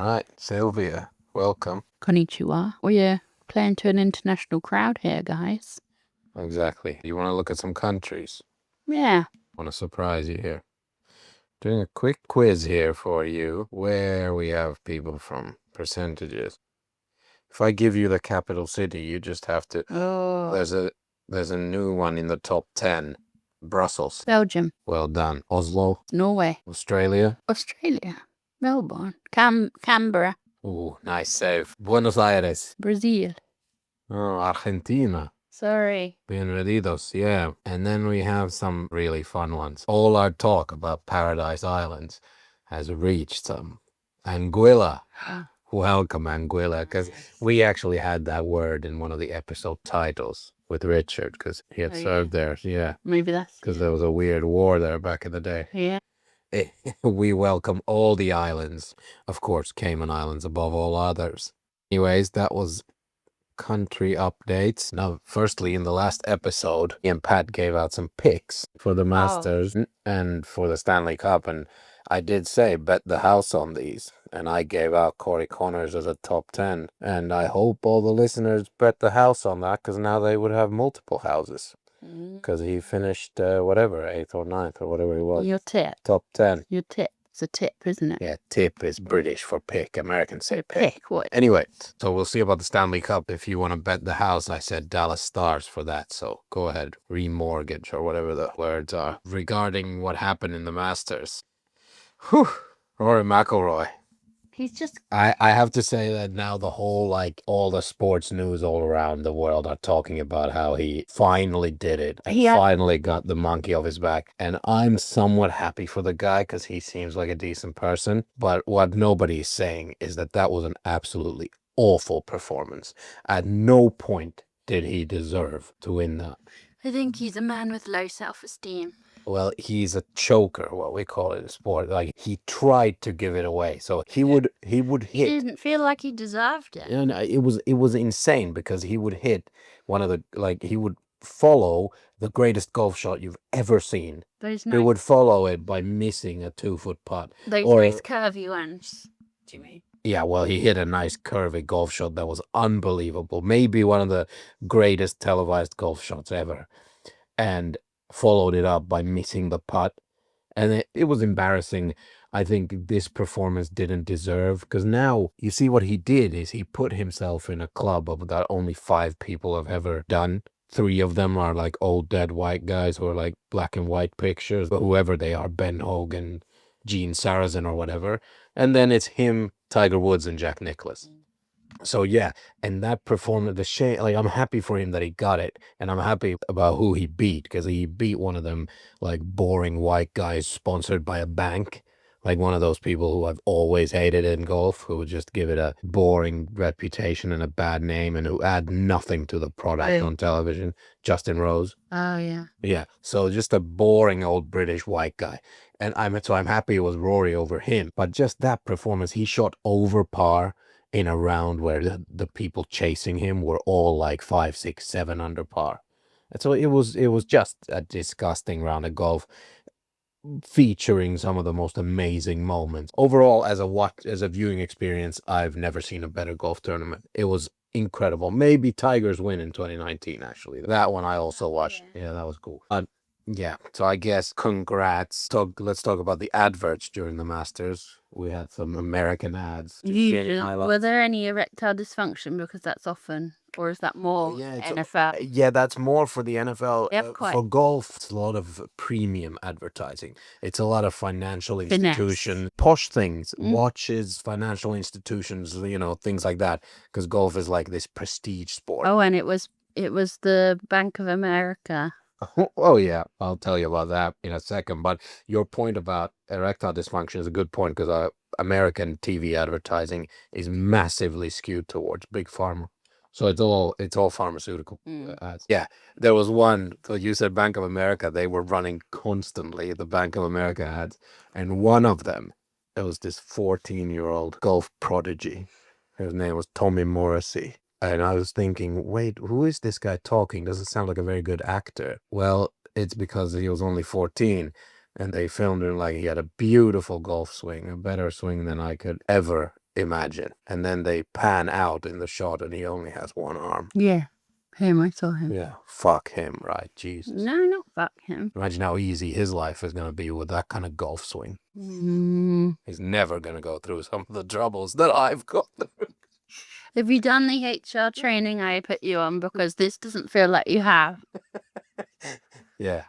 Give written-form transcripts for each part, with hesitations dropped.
Right, Sylvia, welcome. Konnichiwa. We're playing to an international crowd here, guys. Exactly. You want to look at some countries? Yeah. Want to surprise you here. Doing a quick quiz here for you where we have people from percentages. If I give you the capital city, you just have to... Oh. There's a new one in the top 10. Brussels. Belgium. Well done. Oslo. Norway. Australia. Australia. Melbourne. Canberra. Ooh, nice save. Buenos Aires. Brazil. Oh, Argentina. Sorry. Bienvenidos, yeah. And then we have some really fun ones. All our talk about Paradise Islands has reached Anguilla. Welcome, Anguilla, because we actually had that word in one of the episode titles with Richard, because he had served there. Yeah. Maybe that's... Because there was a weird war there back in the day. Yeah. We welcome all the islands. Of course, Cayman Islands above all others. Anyways, that was country updates. Now, firstly, in the last episode, me and Pat gave out some picks for the Masters and for the Stanley Cup, and I did say bet the house on these, and I gave out Corey Connors as a top 10, and I hope all the listeners bet the house on that, because now they would have multiple houses, because he finished 8th or 9th or whatever he was. Your tip. Top 10. Your tip. It's a tip, isn't it? Yeah, tip is British for pick. Americans say pick. What? Anyway, so we'll see about the Stanley Cup. If you want to bet the house, I said Dallas Stars for that. So go ahead, remortgage or whatever the words are. Regarding what happened in the Masters. Whew, Rory McIlroy. He's just... I have to say that now the whole, all the sports news all around the world are talking about how he finally did it. And finally got the monkey off his back. And I'm somewhat happy for the guy because he seems like a decent person. But what nobody's saying is that that was an absolutely awful performance. At no point did he deserve to win that. I think he's a man with low self-esteem. Well, he's a choker, what we call it in sport. He tried to give it away, so he would hit. He didn't feel like he deserved it. And it was insane because he would hit one of the he would follow the greatest golf shot you've ever seen. He would follow it by missing a 2-foot putt. Those nice curvy ones. Do you mean? Yeah, well, he hit a nice curvy golf shot that was unbelievable. Maybe one of the greatest televised golf shots ever, and followed it up by missing the putt, and it was embarrassing. I think this performance didn't deserve, because now you see what he did is he put himself in a club of that only 5 people have ever done. 3 of them are old dead white guys who are black and white pictures, but whoever they are, Ben Hogan, Gene Sarazen or whatever, and then it's him, Tiger Woods, and Jack Nicklaus. So yeah, and that performance, the shame, I'm happy for him that he got it, and I'm happy about who he beat, because he beat one of them boring white guys sponsored by a bank, one of those people who I've always hated in golf, who would just give it a boring reputation and a bad name, and who add nothing to the product on television. Justin Rose. Oh yeah. Yeah, so just a boring old British white guy, and I'm happy it was Rory over him, but just that performance, he shot over par in a round where the people chasing him were all 5, 6, 7 under par. And so it was just a disgusting round of golf, featuring some of the most amazing moments. Overall, as a viewing experience, I've never seen a better golf tournament. It was incredible. Maybe Tiger's win in 2019, actually. That one I also watched. Yeah, that was cool. Yeah, so I guess congrats. Let's talk about the adverts during the Masters. We had some American ads. Were there any erectile dysfunction? Because that's often, or is that more NFL? Yeah, that's more for the NFL. For golf, it's a lot of premium advertising. It's a lot of financial institutions, posh things, watches, financial institutions, things like that. Because golf is this prestige sport. Oh, and it was the Bank of America. Oh yeah, I'll tell you about that in a second. But your point about erectile dysfunction is a good point, because American TV advertising is massively skewed towards big pharma. So it's all pharmaceutical ads. Yeah, there was one. So you said Bank of America. They were running constantly the Bank of America ads, and one of them, it was this 14-year-old golf prodigy. His name was Tommy Morrissey. And I was thinking, wait, who is this guy talking? Doesn't sound like a very good actor. Well, it's because he was only 14, and they filmed him he had a beautiful golf swing, a better swing than I could ever imagine. And then they pan out in the shot and he only has one arm. Yeah. Him, I saw him. Yeah, fuck him, right? Jesus. No, not fuck him. Imagine how easy his life is going to be with that kind of golf swing. He's never going to go through some of the troubles that I've got through. Have you done the HR training I put you on? Because this doesn't feel like you have. Yeah.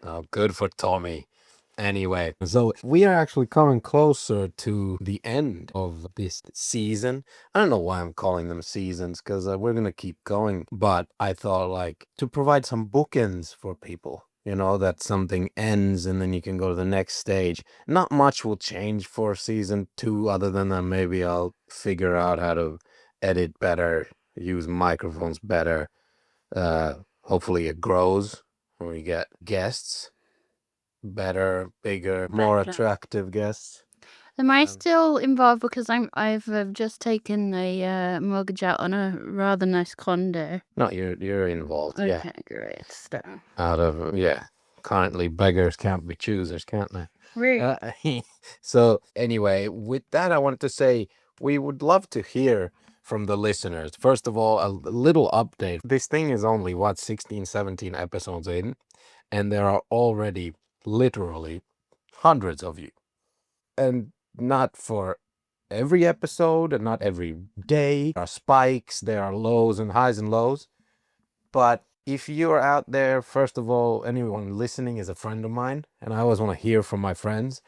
Oh, good for Tommy. Anyway, so we are actually coming closer to the end of this season. I don't know why I'm calling them seasons, because we're going to keep going. But I thought, like, to provide some bookends for people, you know, that something ends and then you can go to the next stage. Not much will change for season 2 other than that maybe I'll figure out how to edit better, use microphones better. Hopefully it grows when we get guests. Better, bigger, more attractive guests. Am I still involved because I've just taken a mortgage out on a rather nice condo? No, you're involved. Okay, yeah. Great. So. Out of currently beggars can't be choosers, can't they? Really? So anyway, with that, I wanted to say we would love to hear from the listeners. First of all, a little update. This thing is only 16, 17 episodes in, and there are already literally hundreds of you, and not for every episode and not every day. There are spikes, there are lows and highs and lows, but if you're out there, first of all, anyone listening is a friend of mine, and I always want to hear from my friends.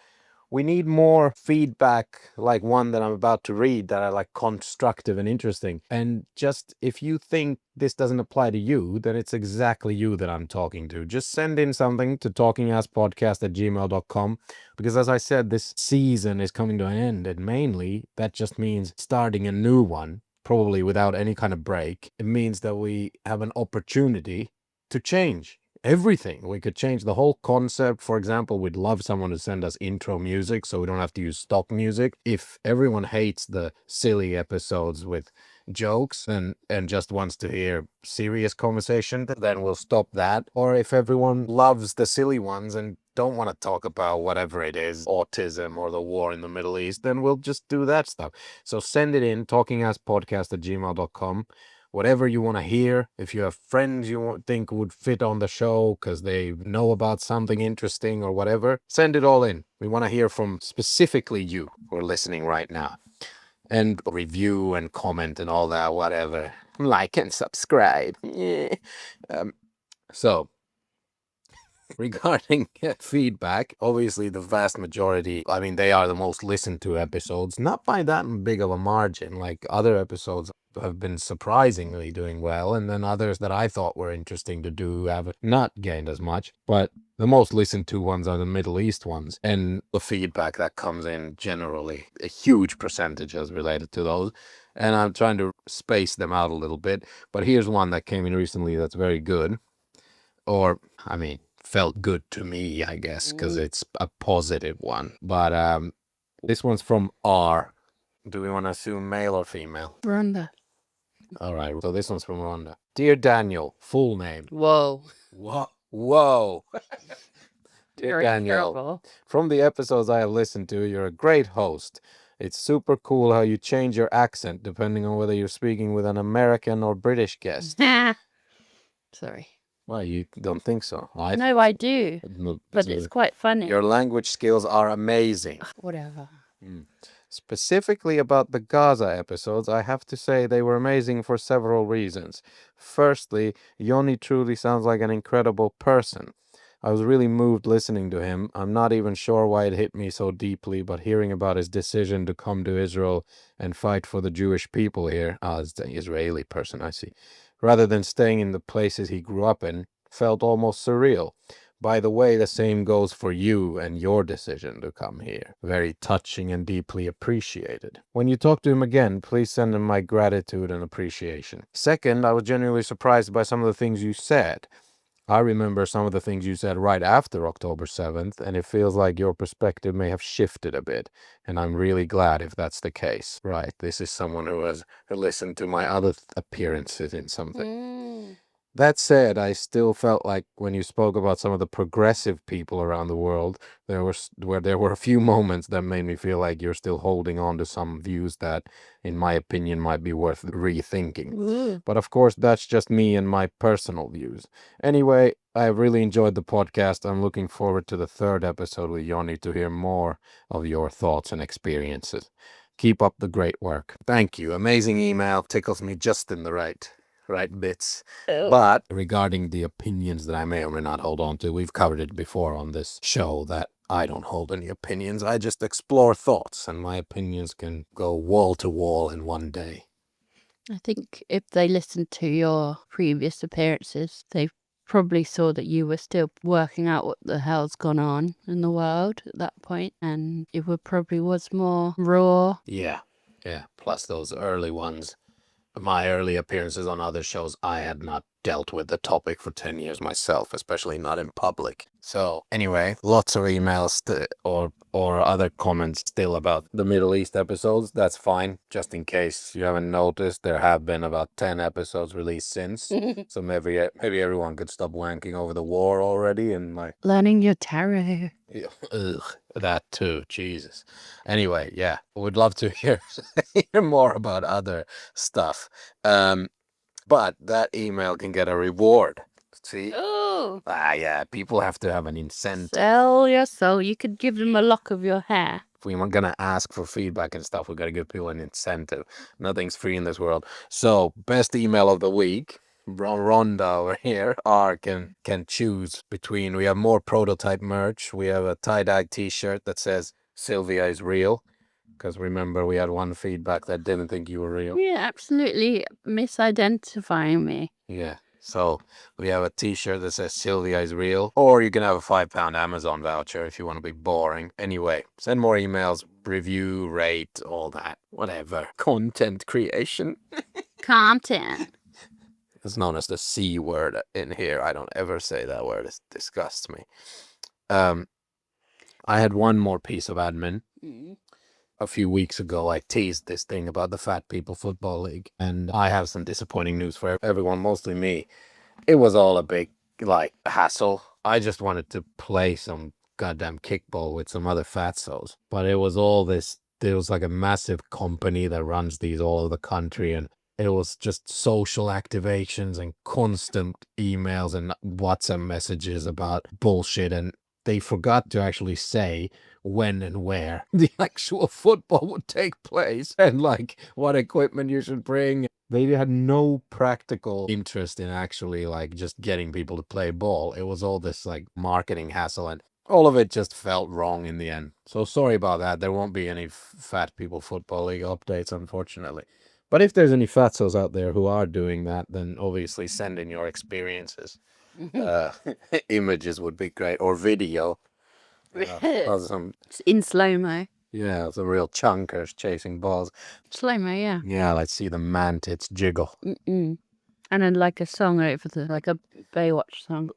We need more feedback like one that I'm about to read that are like constructive and interesting. And just if you think this doesn't apply to you, then it's exactly you that I'm talking to. Just send in something to talkingasspodcast@gmail.com, because as I said, this season is coming to an end, and mainly that just means starting a new one, probably without any kind of break. It means that we have an opportunity to change everything. We could change the whole concept. For example, we'd love someone to send us intro music so we don't have to use stock music. If everyone hates the silly episodes with jokes and just wants to hear serious conversation, then we'll stop that. Or if everyone loves the silly ones and don't want to talk about whatever it is, autism or the war in the Middle East, then we'll just do that stuff. So send it in, talkingasspodcast@gmail.com. Whatever you want to hear. If you have friends you think would fit on the show because they know about something interesting or whatever, send it all in. We want to hear from specifically you who are listening right now. And review and comment and all that, whatever. Like and subscribe. Yeah. So, regarding feedback, obviously the vast majority, I mean, they are the most listened to episodes, not by that big of a margin. Like other episodes have been surprisingly doing well, and then others that I thought were interesting to do have not gained as much. But the most listened to ones are the Middle East ones, and the feedback that comes in generally, a huge percentage is related to those. And I'm trying to space them out a little bit. But here's one that came in recently that's very good. Or, I mean, felt good to me, I guess, because it's a positive one. But this one's from R. Do we want to assume male or female? Rhonda. All right, so this one's from Rhonda. Dear Daniel, full name. Whoa. Whoa. Dear Very Daniel, terrible. From the episodes I have listened to, you're a great host. It's super cool how you change your accent depending on whether you're speaking with an American or British guest. Sorry. Well, you don't think so? No, I do. But it's quite funny. Your language skills are amazing. Whatever. Specifically about the Gaza episodes, I have to say they were amazing for several reasons. Firstly, Yoni truly sounds like an incredible person. I was really moved listening to him. I'm not even sure why it hit me so deeply, but hearing about his decision to come to Israel and fight for the Jewish people here, as the Israeli person, I see, rather than staying in the places he grew up in, felt almost surreal. By the way, the same goes for you and your decision to come here. Very touching and deeply appreciated. When you talk to him again, please send him my gratitude and appreciation. Second, I was genuinely surprised by some of the things you said. I remember some of the things you said right after October 7th, and it feels like your perspective may have shifted a bit, and I'm really glad if that's the case. Right, this is someone who has listened to my other appearances in something. That said, I still felt like when you spoke about some of the progressive people around the world, there were a few moments that made me feel like you're still holding on to some views that, in my opinion, might be worth rethinking. Ooh. But of course, that's just me and my personal views. Anyway, I really enjoyed the podcast. I'm looking forward to the third episode with Yoni to hear more of your thoughts and experiences. Keep up the great work. Thank you. Amazing email. Tickles me just in the right bits. Oh. But regarding the opinions that I may or may not hold on to, we've covered it before on this show that I don't hold any opinions. I just explore thoughts, and my opinions can go wall to wall in one day. I think if they listened to your previous appearances, they probably saw that you were still working out what the hell's gone on in the world at that point, and it probably was more raw. Yeah. Plus those early ones. My early appearances on other shows, I had not dealt with the topic for 10 years myself, especially not in public. So anyway, lots of emails or other comments still about the Middle East episodes. That's fine. Just in case you haven't noticed, there have been about 10 episodes released since. So maybe everyone could stop wanking over the war already and like Learning your tarot. Ugh, that too, Jesus. Anyway, yeah, would love to hear more about other stuff. But that email can get a reward. See? Oh, Yeah, people have to have an incentive. sell your soul. You could give them a lock of your hair. If we were gonna ask for feedback and stuff, we gotta give people an incentive. Nothing's free in this world. So, best email of the week. Rhonda over here, R can choose between. We have more prototype merch. We have a tie-dye T-shirt that says Sylvia is real. Because remember, we had one feedback that didn't think you were real. Yeah, absolutely misidentifying me. Yeah. So we have a T-shirt that says Sylvia is real, or you can have a £5 Amazon voucher if you want to be boring. Anyway, send more emails, review, rate, all that, whatever. Content creation. Content. It's known as the C word in here. I don't ever say that word. It disgusts me. I had one more piece of admin. A few weeks ago, I teased this thing about the Fat People Football League, and I have some disappointing news for everyone, mostly me. It was all a big, hassle. I just wanted to play some goddamn kickball with some other fatsos, but it was all this. There was like a massive company that runs these all over the country, and it was just social activations and constant emails and WhatsApp messages about bullshit, and they forgot to actually say when and where the actual football would take place and what equipment you should bring. They had no practical interest in actually just getting people to play ball. It was all this marketing hassle, and all of it just felt wrong in the end. So sorry about that. There won't be any Fat People Football League updates, unfortunately. But if there's any fatsos out there who are doing that, then obviously send in your experiences. Images would be great, or video. In slow-mo. Yeah, some real chunkers chasing balls. Slow-mo, yeah. Yeah, let's see the man tits jiggle. And then a song over a Baywatch song.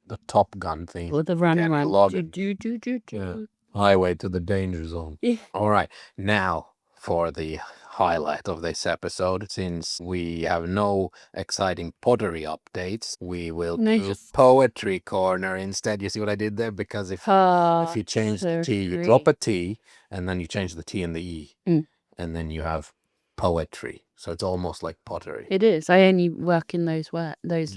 The Top Gun theme. Or the run. Yeah. Highway to the Danger Zone. Yeah. All right, now for the highlight of this episode. Since we have no exciting pottery updates, we will do Poetry Corner instead. You see what I did there? Because if you change the T, you drop a T, and then you change the T and the E, and then you have poetry. So it's almost like pottery. It is. I only work in those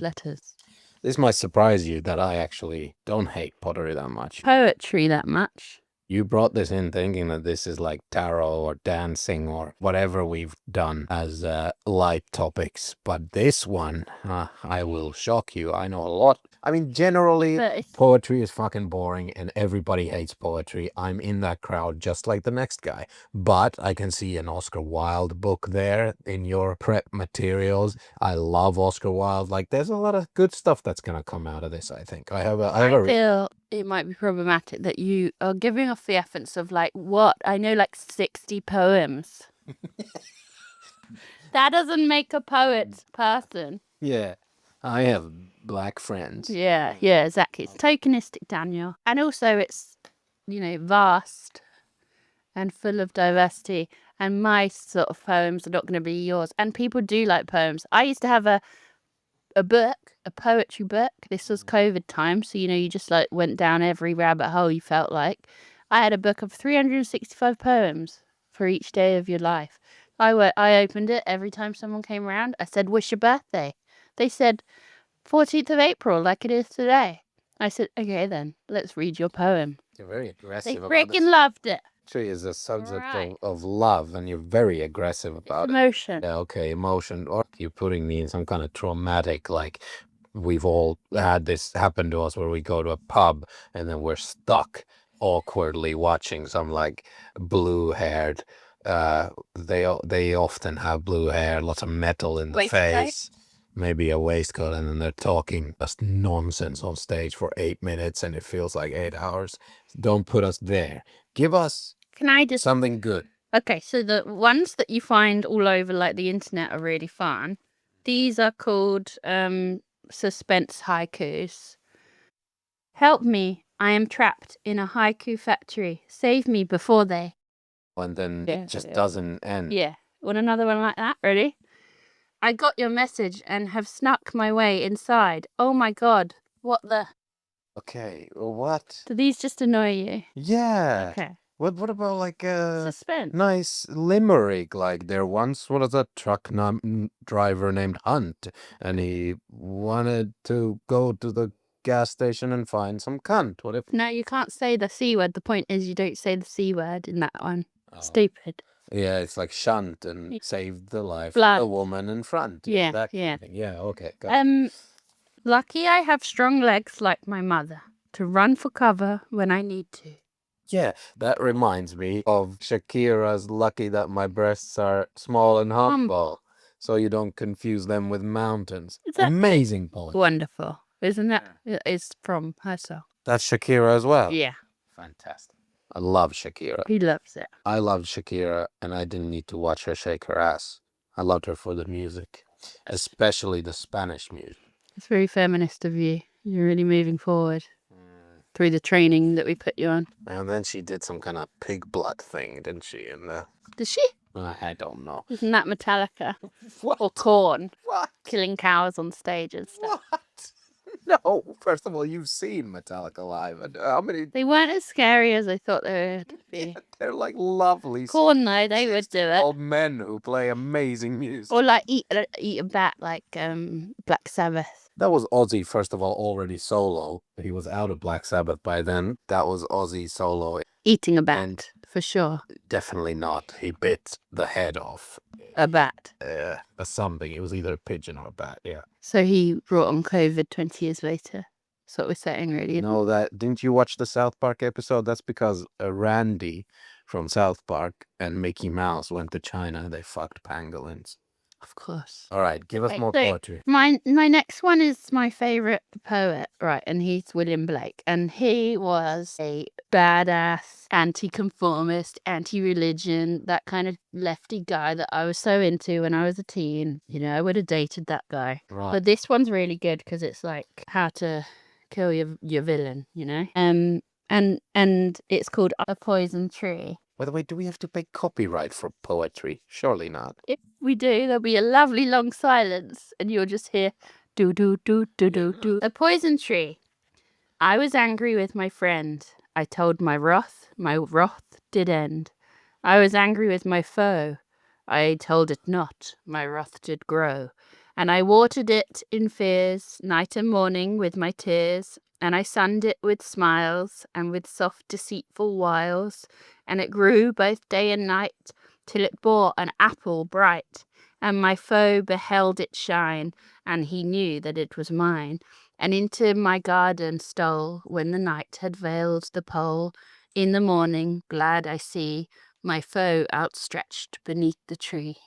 letters. This might surprise you that I actually don't hate pottery that much. Poetry that much? You brought this in thinking that this is like tarot or dancing or whatever we've done as light topics. But this one, I will shock you. I know a lot. I mean, generally, poetry is fucking boring and everybody hates poetry. I'm in that crowd just like the next guy. But I can see an Oscar Wilde book there in your prep materials. I love Oscar Wilde. There's a lot of good stuff that's going to come out of this, I think. I feel it might be problematic that you are giving off the essence of what? I know 60 poems. That doesn't make a poet person. Yeah. I have black friends. Yeah, exactly. It's tokenistic, Daniel. And also it's, vast and full of diversity. And my sort of poems are not going to be yours. And people do like poems. I used to have a book a poetry book. This was COVID time, so you just like went down every rabbit hole you felt like. I had a book of 365 poems for each day of your life. I opened it every time someone came around. I said, "What's your birthday?" They said, 14th of April, like it is today. I said, "Okay then, let's read your poem." You're very They aggressive about freaking this. loved it. Poetry is a subject Right. of love, and you're very aggressive about it. Emotion. Yeah, okay, emotion. Or you're putting me in some kind of traumatic, like we've all had this happen to us where we go to a pub and then we're stuck awkwardly watching some like blue-haired. They often have blue hair, lots of metal in the Waistcoat? face, maybe a waistcoat, and then they're talking just nonsense on stage for 8 minutes, and it feels like 8 hours. Don't put us there. Give us Can I just something good. Okay, so the ones that you find all over like the internet are really fun. These are called suspense haikus. Help me, I am trapped in a haiku factory. Save me before they. And then Yeah, it just yeah. doesn't end. Yeah. Want another one like that? Ready? I got your message and have snuck my way inside. Oh my god. What the? Okay, well, what? Do these just annoy you? Yeah. Okay. What about like a Suspense. nice limerick? Like there once was a truck driver named Hunt, and he wanted to go to the gas station and find some cunt. What if? No, you can't say the C word. The point is you don't say the C word in that one. Oh. Stupid. Yeah, it's like shunt and saved the life Blood. of a woman in front. Yeah, that kind yeah. of thing. Yeah, okay. Got Lucky I have strong legs like my mother to run for cover when I need to. Yeah, that reminds me of Shakira's Lucky That My Breasts Are Small and Humble, so you don't confuse them with mountains. Is that Amazing poem. wonderful? Isn't that? It's from her song. That's Shakira as well. Yeah. Fantastic. I love Shakira. He loves it. I loved Shakira, and I didn't need to watch her shake her ass. I loved her for the music, especially the Spanish music. It's very feminist of you. You're really moving forward through the training that we put you on. And then she did some kind of pig blood thing, didn't she? Does she? I don't know. Isn't that Metallica? What? Or Korn? What? Killing cows on stage and stuff. What? No, first of all, you've seen Metallica live, and how many? They weren't as scary as I thought they would be. Yeah, they're like lovely Korn, though, they would do it. old men who play amazing music. Or like eat a bat like Black Sabbath. That was Ozzy, first of all, already solo. He was out of Black Sabbath by then. That was Ozzy solo. Eating a bat, And for sure. definitely not. He bit the head off. A bat. Something. It was either a pigeon or a bat, yeah. So he brought on COVID 20 years later. That's what we're saying, really. No, didn't you watch the South Park episode? That's because Randy from South Park and Mickey Mouse went to China and they fucked pangolins. Of course. All right, give us Okay, more so poetry. My next one is my favourite poet, right? And he's William Blake. And he was a badass, anti-conformist, anti-religion, that kind of lefty guy that I was so into when I was a teen. I would have dated that guy. Right. But this one's really good because it's like how to kill your villain, And it's called A Poison Tree. By the way, do we have to pay copyright for poetry? Surely not. If we do, there'll be a lovely long silence and you'll just hear do do do do do do. A poison tree. I was angry with my friend. I told my wrath did end. I was angry with my foe. I told it not, my wrath did grow. And I watered it in fears, night and morning with my tears. And I sunned it with smiles and with soft deceitful wiles. And it grew both day and night, till it bore an apple bright. And my foe beheld it shine, and he knew that it was mine. And into my garden stole, when the night had veiled the pole. In the morning, glad I see my foe outstretched beneath the tree.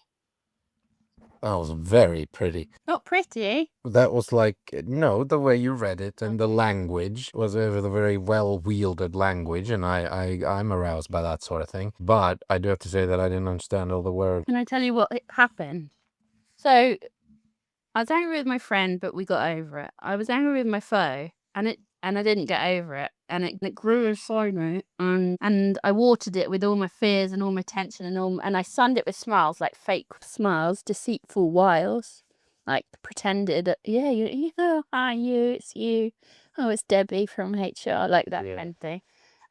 That was very pretty. Not pretty. That was like, no, the way you read it and the language was a very well-wielded language, and I'm aroused by that sort of thing. But I do have to say that I didn't understand all the words. Can I tell you what happened? So, I was angry with my friend, but we got over it. I was angry with my foe, and I didn't get over it. And it grew inside me, and I watered it with all my fears and all my tension and I sunned it with smiles, like fake smiles, deceitful wiles. like pretended that, yeah, hi, it's you. Oh, it's Debbie from HR, like that kind of thing.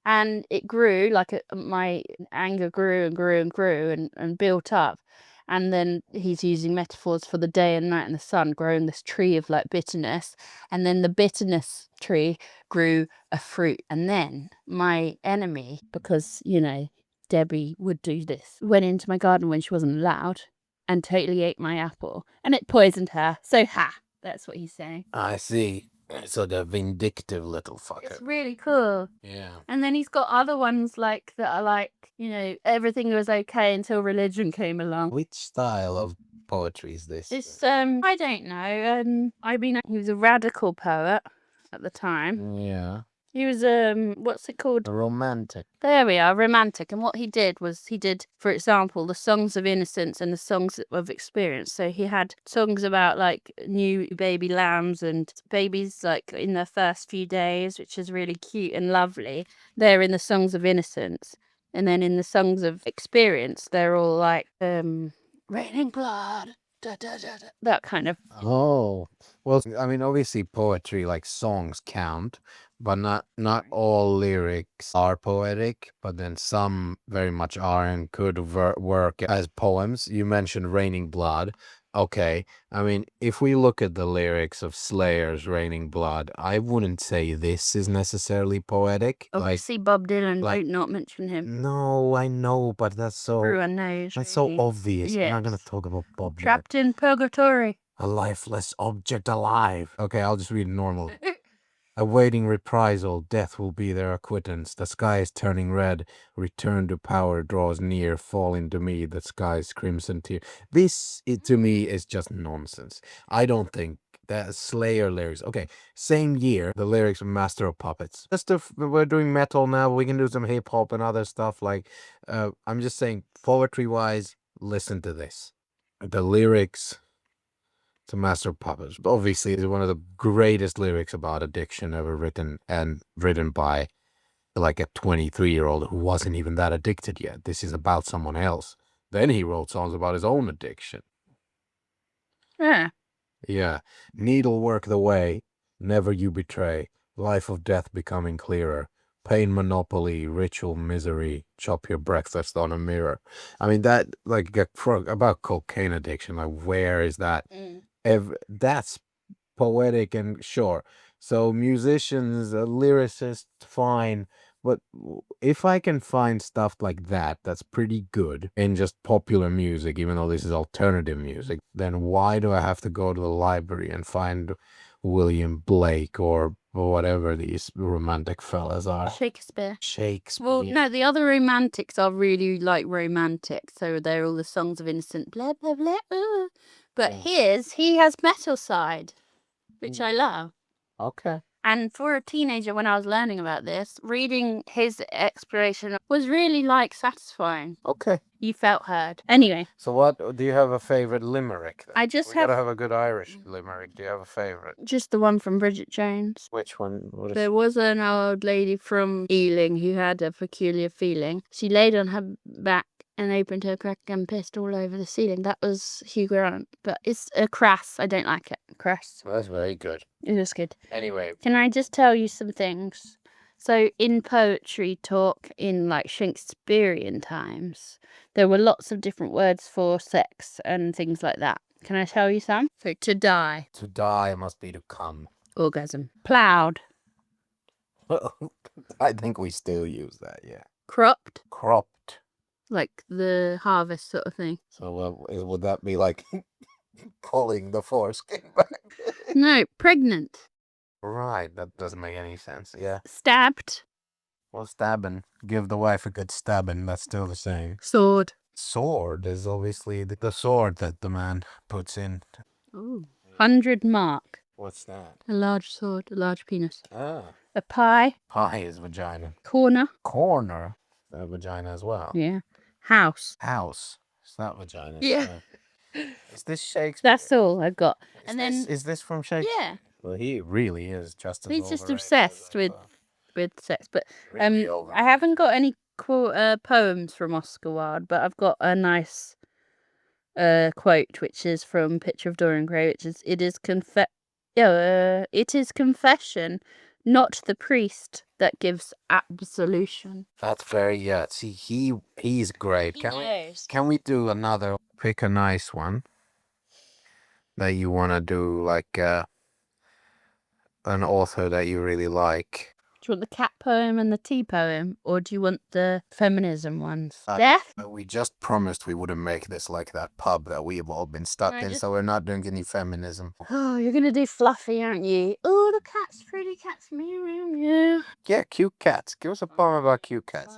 And it grew, like my anger grew and grew and grew and built up. And then he's using metaphors for the day and night and the sun, growing this tree of like bitterness. And then the bitterness tree grew a fruit. And then my enemy, because, Debbie would do this, went into my garden when she wasn't allowed and totally ate my apple. And it poisoned her. So, that's what he's saying. I see. So the vindictive little fucker. It's really cool. Yeah. And then he's got other ones like that are like, everything was okay until religion came along. Which style of poetry is this? It's I don't know. I mean, he was a radical poet at the time. Yeah. He was what's it called? A romantic. There we are, romantic. And what he did was for example, the songs of innocence and the songs of experience. So he had songs about like new baby lambs and babies like in their first few days, which is really cute and lovely. They're in the songs of innocence. And then in the songs of experience, they're all like raining blood. Da, da, da, da, that kind of. Oh, well, I mean, obviously poetry, like songs count, but not all lyrics are poetic, but then some very much are and could work as poems. You mentioned Raining Blood. Okay, I mean, if we look at the lyrics of Slayer's Raining Blood, I wouldn't say this is necessarily poetic. Obviously, Bob Dylan, don't not mention him. No, I know, but that's so... Everyone knows. That's so obvious. We're not going to talk about Bob Dylan. Trapped in purgatory. A lifeless object alive. Okay, I'll just read normal. Awaiting reprisal, death will be their acquittance. The sky is turning red. Return to power draws near. Fall into me, the sky's crimson tear. This, to me, is just nonsense. I don't think that Slayer lyrics. Okay, same year, the lyrics of Master of Puppets. We're doing metal now. We can do some hip hop and other stuff. Like, I'm just saying, poetry-wise, listen to this. The lyrics to Master of Puppets. Obviously, it's one of the greatest lyrics about addiction ever written, and written by like a 23-year-old who wasn't even that addicted yet. This is about someone else. Then he wrote songs about his own addiction. Yeah. Yeah. Needlework the way, never you betray, life of death becoming clearer, pain monopoly, ritual misery, chop your breakfast on a mirror. I mean, that, like, about cocaine addiction, like, where is that? That's poetic and sure. So musicians, lyricists, fine. But if I can find stuff like that, that's pretty good in just popular music, even though this is alternative music, then why do I have to go to the library and find William Blake or whatever these romantic fellas are? Shakespeare. Well, no, the other romantics are really like romantic. So they're all the songs of innocent, blah, blah, blah. But he has metal side, which I love. Okay. And for a teenager, when I was learning about this, reading his exploration was really like satisfying. Okay. You felt heard. Anyway. So what, do you have a favorite limerick then? We gotta have a good Irish limerick. Do you have a favorite? Just the one from Bridget Jones. Which one? There was an old lady from Ealing who had a peculiar feeling. She laid on her back and opened her crack and pissed all over the ceiling. That was Hugh Grant, but it's a crass. I don't like it. Crass. Well, that's very good. It is good. Anyway. Can I just tell you some things? So in poetry talk in like Shakespearean times, there were lots of different words for sex and things like that. Can I tell you some? So to die. To die must be to come. Orgasm. Ploughed. I think we still use that, yeah. Cropped. Cropped. Like the harvest sort of thing. So would that be like pulling the foreskin back? No, pregnant. Right, that doesn't make any sense, yeah. Stabbed. Well, stabbing. Give the wife a good stabbing, that's still the same. Sword. Sword is obviously the sword that the man puts in. Ooh. 100 mark. What's that? A large sword, a large penis. Ah. A pie. Pie is vagina. Corner. Corner. Is that vagina as well? Yeah. House. House. Is that vagina? Yeah. Is this Shakespeare? That's all I've got. Is this from Shakespeare? Yeah. Well, he really is just as He's just overrated obsessed as with sex. But really I haven't got any poems from Oscar Wilde, but I've got a nice quote, which is from Picture of Dorian Gray, which is, it is confession, not the priest, that gives absolution. That's very see he's great. Can we do another? Pick a nice one that you want to do, like an author that you really like. Do you want the cat poem and the tea poem, or do you want the feminism ones? Death? We just promised we wouldn't make this like that pub that we've all been stuck in, so we're not doing any feminism. Oh, you're gonna do Fluffy, aren't you? Oh, the cat's pretty, cat's meow meow. Yeah, cute cats. Give us a poem about cute cats.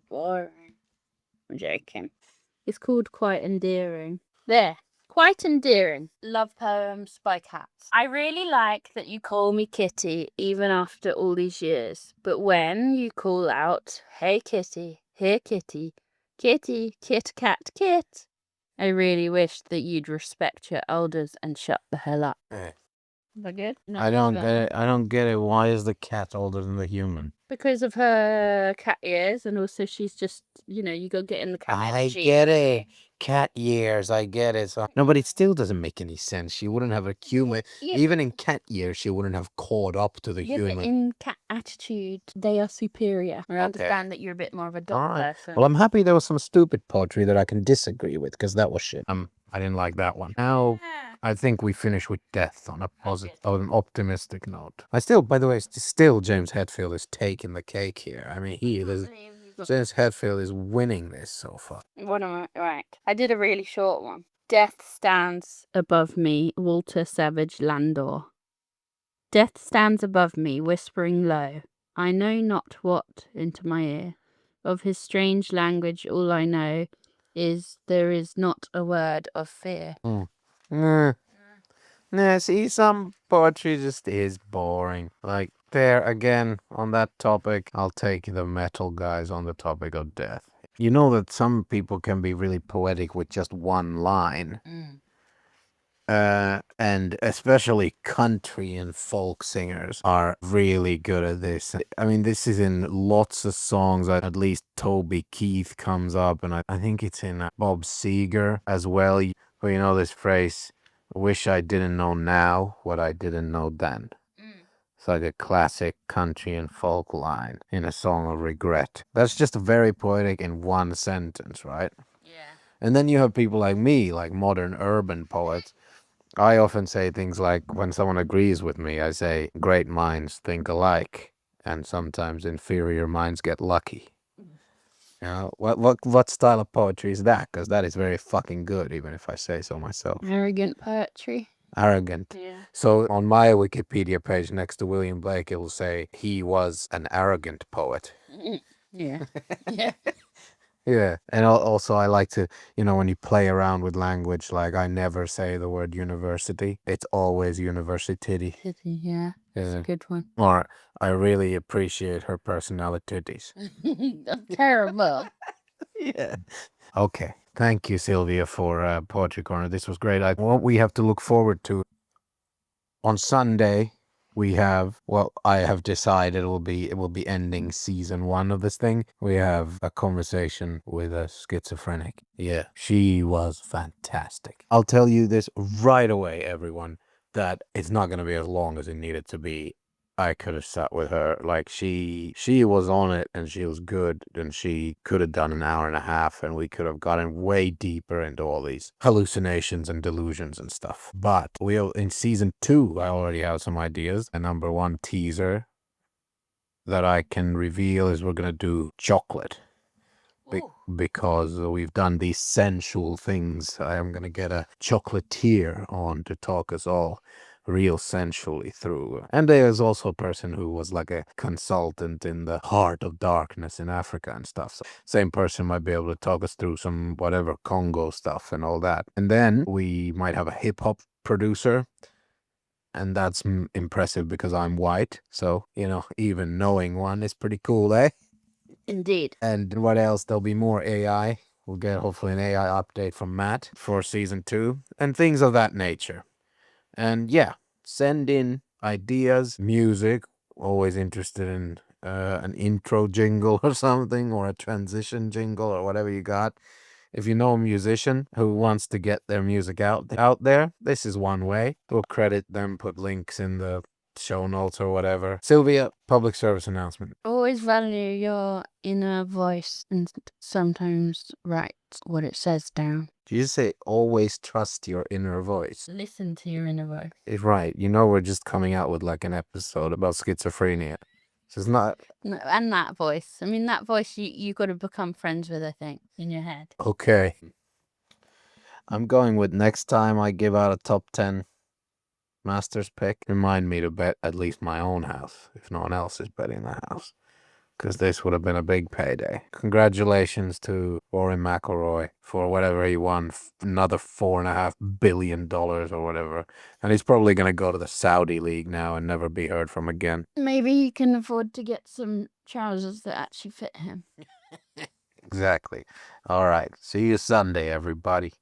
Boring. I'm joking. It's called Quite Endearing. There. Quite endearing. Love poems by cats. I really like that you call me Kitty even after all these years. But when you call out, hey Kitty, here Kitty, Kitty, kit cat kit, I really wish that you'd respect your elders and shut the hell up. Is that good? I don't get it. I don't get it. Why is the cat older than the human? Because of her cat ears, and also she's just, you go get in the cat. I get it. Cat years, I get it. So, no, but it still doesn't make any sense. She wouldn't have accumulated. Even in cat years, she wouldn't have caught up to the human. But in cat attitude, they are superior. I understand that you're a bit more of a dog person. Well, I'm happy there was some stupid poetry that I can disagree with, because that was shit. I didn't like that one. Now, I think we finish with death on a positive, on an optimistic note. By the way, still James Hetfield is taking the cake here. I mean, James Hetfield is winning this so far. Right. I did a really short one. Death stands above me, Walter Savage Landor. Death stands above me, whispering low. I know not what into my ear. Of his strange language, all I know is there is not a word of fear. See, some poetry just is boring. Like, there, again, on that topic, I'll take the metal guys on the topic of death. You know that some people can be really poetic with just one line. And especially country and folk singers are really good at this. I mean, this is in lots of songs. At least Toby Keith comes up, and I think it's in Bob Seger as well. But you know this phrase, wish I didn't know now what I didn't know then. It's like a classic country and folk line in a song of regret. That's just very poetic in one sentence, right? Yeah. And then you have people like me, like modern urban poets. I often say things like, when someone agrees with me, I say, great minds think alike, and sometimes inferior minds get lucky. You know, what style of poetry is that? Because that is very fucking good, even if I say so myself. Arrogant poetry. Arrogant. Yeah. So on my Wikipedia page next to William Blake, it will say he was an arrogant poet. Yeah. Yeah. Yeah, and also I like to, when you play around with language, like I never say the word university. It's always university. Yeah, that's a good one. Or I really appreciate her personalities. Terrible. Yeah. Okay. Thank you, Sylvia, for Poetry Corner. This was great. What we have to look forward to on Sunday, I have decided it will be ending season 1 of this thing. We have a conversation with a schizophrenic. Yeah, she was fantastic. I'll tell you this right away, everyone, that it's not going to be as long as it needed to be. I could have sat with her. Like, she was on it, and she was good, and she could have done an hour and a half, and we could have gotten way deeper into all these hallucinations and delusions and stuff. But in season 2, I already have some ideas. A number 1 teaser that I can reveal is we're gonna do chocolate. Because we've done these sensual things. I am gonna get a chocolatier on to talk us all real sensually through. And there is also a person who was like a consultant in the heart of darkness in Africa and stuff. So same person might be able to talk us through some whatever Congo stuff and all that. And then we might have a hip hop producer. And that's impressive because I'm white. So, even knowing one is pretty cool, eh? Indeed. And what else? There'll be more AI. We'll get hopefully an AI update from Matt for season 2 and things of that nature. And yeah, send in ideas, music. Always interested in an intro jingle or something, or a transition jingle or whatever you got. If you know a musician who wants to get their music out there, this is one way. We'll credit them, put links in the show notes or whatever. Sylvia, public service announcement. Always value your inner voice and sometimes write what it says down. Do you say always trust your inner voice? Listen to your inner voice. Right. You know, we're just coming out with like an episode about schizophrenia. So it's not... No, and that voice. I mean, that voice you got to become friends with, I think, in your head. Okay. I'm going with next time I give out a top 10 Masters pick, remind me to bet at least my own house, if no one else is betting the house. Because this would have been a big payday. Congratulations to Rory McIlroy for whatever he won, another $4.5 billion or whatever. And he's probably going to go to the Saudi League now and never be heard from again. Maybe he can afford to get some trousers that actually fit him. Exactly. All right. See you Sunday, everybody.